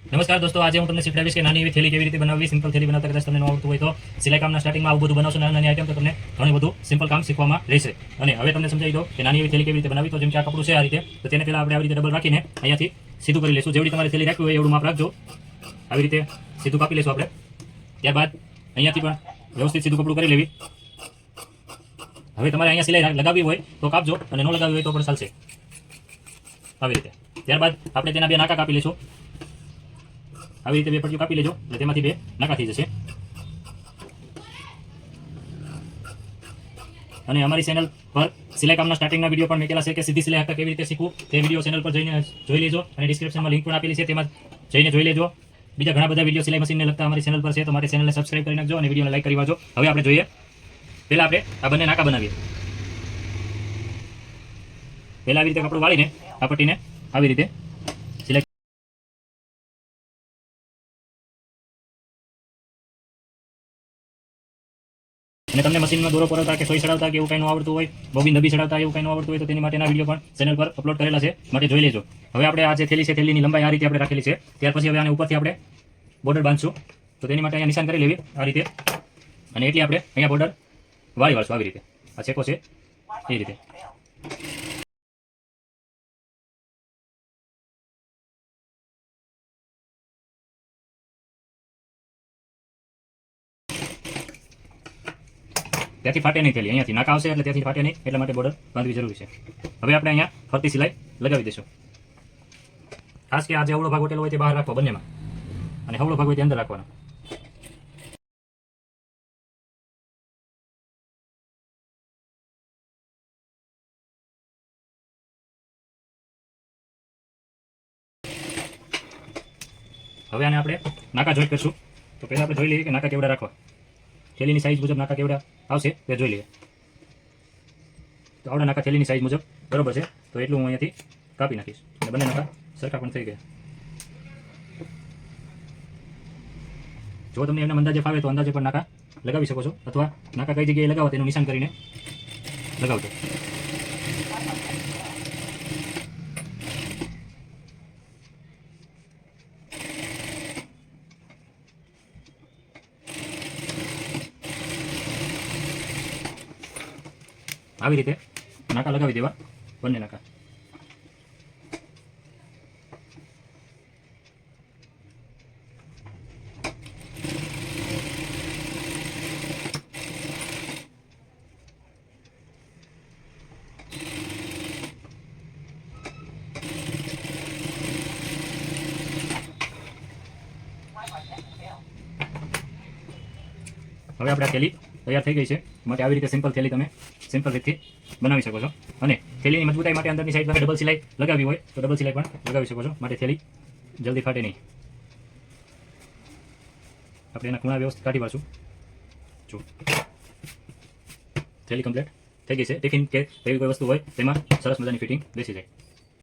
નમસ્કાર દોસ્તો, આજે હું તમને શીખવાડીશ કે નાની એવી થેલી કેવી રીતે બનાવવી. સિમ્પલ થેલી બનાવતા કદાચ તમને ન આવડતું હોય તો સિલાઈ કામના સ્ટાર્ટિંગમાં આવું બધું બનાવશો નાની આઈટમ, તો તમને ઘણું બધું સિમ્પલ કામ શીખવામાં રહેશે. અને હવે તમને સમજાવી દો કે નાની એવી થેલી કેવી રીતે બનાવવી. તો જેમ કે આ કપડું છે આ રીતે, તો તેને પહેલા આપણે આવી રીતે ડબલ રાખીને અહીંયાથી સીધું કરી લઈશું. જેવડી તમારે થેલી રાખવી હોય એવડું માપ રાખજો. આવી રીતે સીધું કાપી લઈશું આપણે. ત્યારબાદ અહીંયાથી પણ વ્યવસ્થિત સીધું કપડું કરી લેવી. હવે તમારે અહીંયા સિલાઈ લગાવવી હોય તો કાપજો, અને ન લગાવવી હોય તો પણ ચાલશે. આવી રીતે ત્યારબાદ આપણે તેના બે નાકા કાપી લઈશું. આવી રીતે બે પટ્ટીઓ કાપી લેજો એટલે તેમાંથી બે નાકા થઈ જશે. અને અમારી ચેનલ પર સિલાઈ કામના સ્ટાર્ટિંગના વિડીયો પણ મૂકેલા છે કે સીધી સિલાઈ હાથમાં કેવી રીતે શીખવું, તે વિડીયો ચેનલ પર જઈને જોઈ લેજો. અને ડિસ્ક્રિપ્શનમાં લિંક પણ આપેલી છે, તેમાં જઈને જોઈ લેજો. બીજા ઘણા બધા વિડીયો સિલાઈ મશીનને લગતા અમારી ચેનલ પર છે, તો મારી ચેનલને સબસ્ક્રાઇબ કરી નાખજો અને વિડીયોને લાઈક કરી વાંચો. હવે આપણે જોઈએ, પહેલાં આપણે આ બંને નાકા બનાવીએ. પહેલાં આવી રીતે કપડું વાળીને આ પટ્ટીને આવી રીતે સિલાઈ. અને તમને મશીનમાં દોરો પરોવતા કે સોય ચડાવતા કે એવું કંઈ ન આવડતું હોય, બોબિન દબી ચડાવતા એવું કંઈ ન આવડતું હોય, તો તેની માટેના વિડીયો પણ ચેનલ પર અપલોડ કરેલા છે, માટે જોઈ લેજો. હવે આપણે આ જે થેલી છે, થેલીની લંબાઈ આ રીતે આપણે રાખેલી છે. ત્યાર પછી હવે આને ઉપરથી આપણે બોર્ડર બાંધશું. તો તેની માટે અહીંયા નિશાન કરી લેવી આ રીતે, અને એટલી આપણે અહીંયા બોર્ડર વાળી વાળશું. આવી રીતે આ છેકો છે એ રીતે. ત્યાંથી ફાટે નહીં થેલી, અહીંયાથી નાકા આવશે એટલે ત્યાંથી ફાટે નહીં, એટલા માટે બોર્ડર બાંધવી જરૂરી છે. હવે આપણે અહીંયા ફરતી સિલાઈ લગાવી દઈશું. ખાસ કે આ જે અવળો ભાગ ઓટેલો હોય તે બહાર રાખવો બંનેમાં, અને હવળો ભાગ હોય તે અંદર રાખવાનો. હવે આને આપણે નાકા જોઈન્ટ કરશું. તો પહેલાં આપણે જોઈ લઈએ કે નાકા કેવડા રાખવા. થેલીની સાઈઝ મુજબ નાકા કેવડા આવશે તે જોઈ લઈએ. તો આવડા નાકા થેલીની સાઈઝ મુજબ બરોબર છે, તો એટલું હું અહીંયાથી કાપી નાખીશ. અને બંને નાકા સરખા પણ થઈ ગયા. જો તમને એમના અંદાજે ફાવે તો અંદાજે પણ નાકા લગાવી શકો છો, અથવા નાકા કઈ જગ્યાએ લગાવો તેનું નિશાન કરીને લગાવજો. આવી રીતે નાકા લગાવી દેવા બંને નાકા. હવે આપણે આ થેલી તૈયાર થઈ ગઈ છે, માટે આવી રીતે સિમ્પલ થેલી તમે સિમ્પલ રીતથી બનાવી શકો છો. અને થેલીની મજબૂતાઈ માટે અંદરની સાઈડ તમે ડબલ સિલાઈ લગાવી હોય તો ડબલ સિલાઈ પણ લગાવી શકો છો, માટે થેલી જલ્દી ફાટે નહીં. આપણે એના ખૂણા વ્યવસ્થિત કાઢી પાડશું. જો થેલી કમ્પ્લીટ થઈ ગઈ છે. ટિફિન કે એવી કોઈ વસ્તુ હોય તેમાં સરસ મજાની ફિટિંગ બેસી જાય.